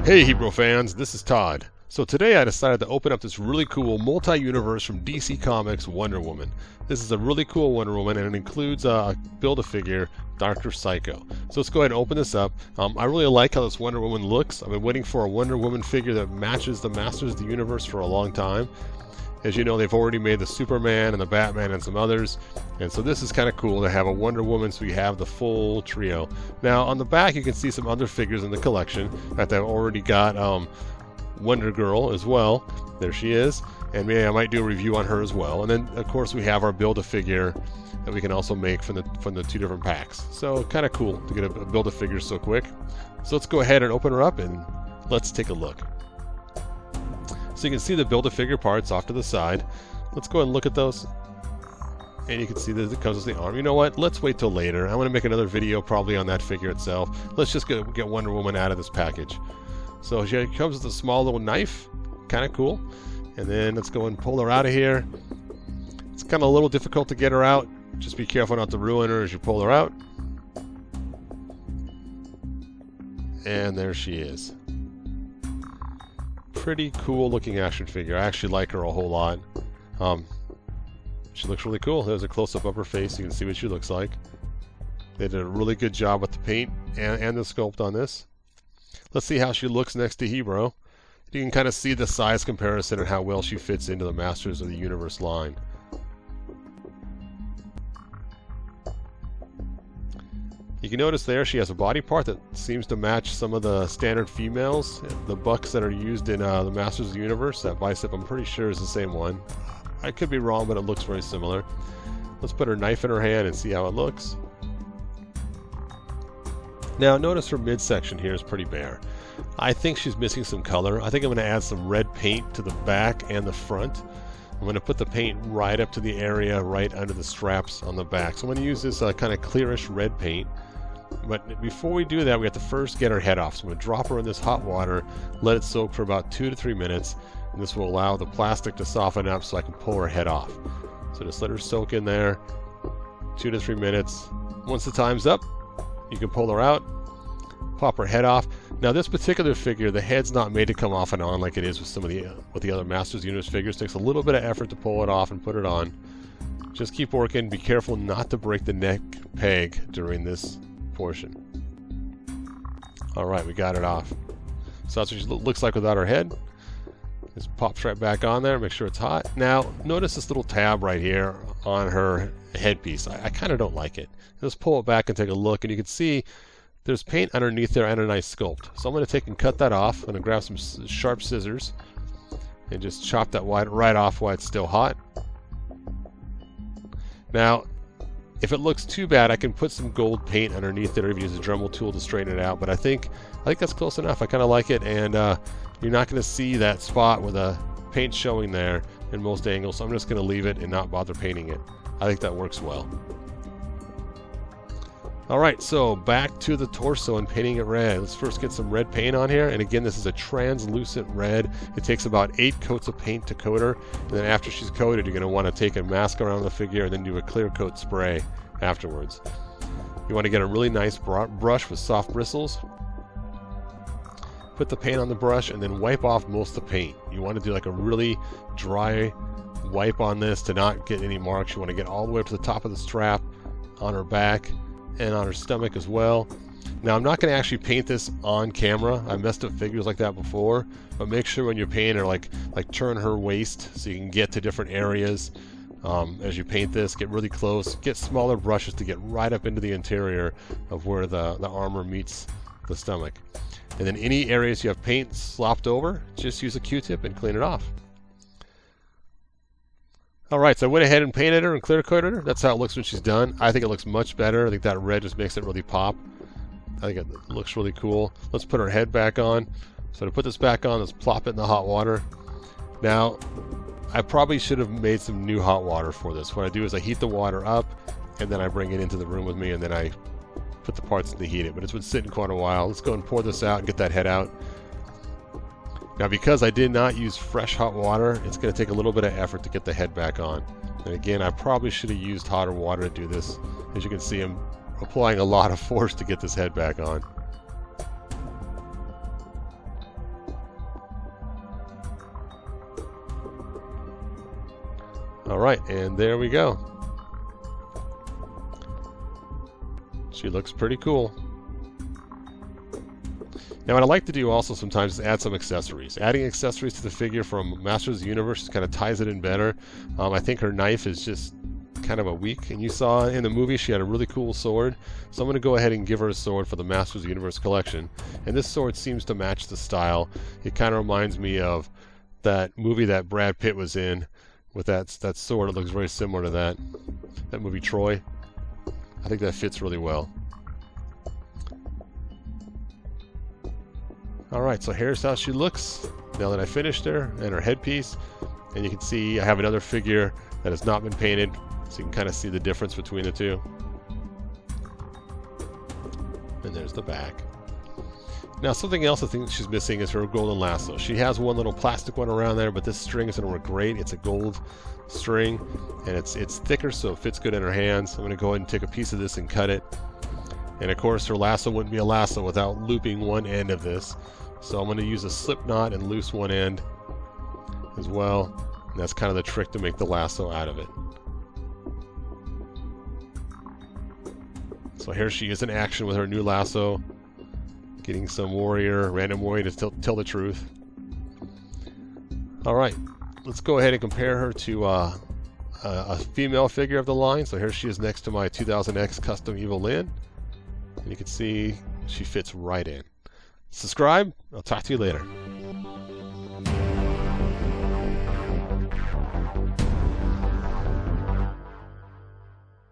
Hey Hebrew fans, this is Todd. So today I decided to open up this really cool multi-universe from DC Comics Wonder Woman. This is a really cool Wonder Woman and it includes a Build-A-Figure, Dr. Psycho. So let's go ahead and open this up. I really like how this Wonder Woman looks. I've been waiting for a Wonder Woman figure that matches the Masters of the Universe for a long time. As you know, they've already made the Superman and the Batman and some others. And so this is kind of cool to have a Wonder Woman, so you have the full trio. Now, on the back, you can see some other figures in the collection. In fact, I've already got Wonder Girl as well. There she is. And maybe I might do a review on her as well. And then, of course, we have our Build-A-Figure that we can also make from the two different packs. So, kind of cool to get a Build-A-Figure so quick. So let's go ahead and open her up and let's take a look. So you can see the Build-A-Figure parts off to the side. Let's go ahead and look at those. And you can see that it comes with the arm. You know what? Let's wait till later. I want to make another video probably on that figure itself. Let's just get Wonder Woman out of this package. So she comes with a small little knife. Kind of cool. And then let's go and pull her out of here. It's kind of a little difficult to get her out. Just be careful not to ruin her as you pull her out. And there she is. Pretty cool looking action figure. I actually like her a whole lot. She looks really cool. There's a close-up of her face. You can see what she looks like. They did a really good job with the paint and the sculpt on this. Let's see how she looks next to Hebrew. You can kind of see the size comparison and how well she fits into the Masters of the Universe line. You can notice there she has a body part that seems to match some of the standard females, the bucks that are used in the Masters of the Universe. That bicep, I'm pretty sure, is the same one. I could be wrong, but it looks very similar. Let's put her knife in her hand and see how it looks. Now, notice her midsection here is pretty bare. I think she's missing some color. I think I'm going to add some red paint to the back and the front. I'm going to put the paint right up to the area right under the straps on the back. So I'm going to use this kind of clearish red paint. But before we do that, we have to first get her head off. So I'm going to drop her in this hot water, let it soak for about 2 to 3 minutes, and this will allow the plastic to soften up so I can pull her head off. So just let her soak in there, 2 to 3 minutes. Once the time's up, you can pull her out, pop her head off. Now this particular figure, the head's not made to come off and on like it is with some of the other Masters of the Universe figures. It takes a little bit of effort to pull it off and put it on. Just keep working. Be careful not to break the neck peg during this portion. Alright, we got it off. So that's what she looks like without her head. Just pops right back on there, make sure it's hot. Now, notice this little tab right here on her headpiece. I kind of don't like it. Let's pull it back and take a look, and you can see there's paint underneath there and a nice sculpt. So I'm going to take and cut that off. I'm going to grab some sharp scissors and just chop that right off while it's still hot. Now, if it looks too bad, I can put some gold paint underneath it or even use a Dremel tool to straighten it out. But I think that's close enough. I kind of like it, and you're not going to see that spot with the paint showing there in most angles. So I'm just going to leave it and not bother painting it. I think that works well. Alright, so back to the torso and painting it red. Let's first get some red paint on here. And again, this is a translucent red. It takes about 8 coats of paint to coat her. And then after she's coated, you're going to want to take a mask around the figure and then do a clear coat spray afterwards. You want to get a really nice brush with soft bristles. Put the paint on the brush and then wipe off most of the paint. You want to do like a really dry wipe on this to not get any marks. You want to get all the way up to the top of the strap, on her back, and on her stomach as well. Now I'm not going to actually paint this on camera. I messed up figures like that before, but make sure when you paint her, like turn her waist so you can get to different areas as you paint this. Get really close, get smaller brushes to get right up into the interior of where the armor meets the stomach. And then any areas you have paint slopped over, just use a Q-tip and clean it off. Alright, so I went ahead and painted her and clear coated her. That's how it looks when she's done. I think it looks much better. I think that red just makes it really pop. I think it looks really cool. Let's put her head back on. So to put this back on, let's plop it in the hot water. Now, I probably should have made some new hot water for this. What I do is I heat the water up, and then I bring it into the room with me, and then I put the parts in to heat it. But it's been sitting quite a while. Let's go and pour this out and get that head out. Now, because I did not use fresh hot water, it's going to take a little bit of effort to get the head back on. And again, I probably should have used hotter water to do this. As you can see, I'm applying a lot of force to get this head back on. Alright, and there we go. She looks pretty cool. Now what I like to do also sometimes is add some accessories. Adding accessories to the figure from Masters of the Universe just kind of ties it in better. I think her knife is just kind of a weak, and you saw in the movie she had a really cool sword, so I'm going to go ahead and give her a sword for the Masters of the Universe collection. And this sword seems to match the style. It kind of reminds me of that movie that Brad Pitt was in with that sword. It looks very similar to that movie Troy. I think that fits really well. Alright, so here's how she looks now that I finished her, and her headpiece. And you can see I have another figure that has not been painted, so you can kind of see the difference between the two. And there's the back. Now something else I think she's missing is her golden lasso. She has one little plastic one around there, but this string is going to work great. It's a gold string, and it's thicker, so it fits good in her hands. I'm going to go ahead and take a piece of this and cut it. And of course her lasso wouldn't be a lasso without looping one end of this. So I'm going to use a slip knot and loose one end as well. And that's kind of the trick to make the lasso out of it. So here she is in action with her new lasso. Getting some random warrior to tell the truth. Alright, let's go ahead and compare her to a female figure of the line. So here she is next to my 2000X Custom Evil Lynn. And you can see she fits right in. Subscribe. I'll talk to you later.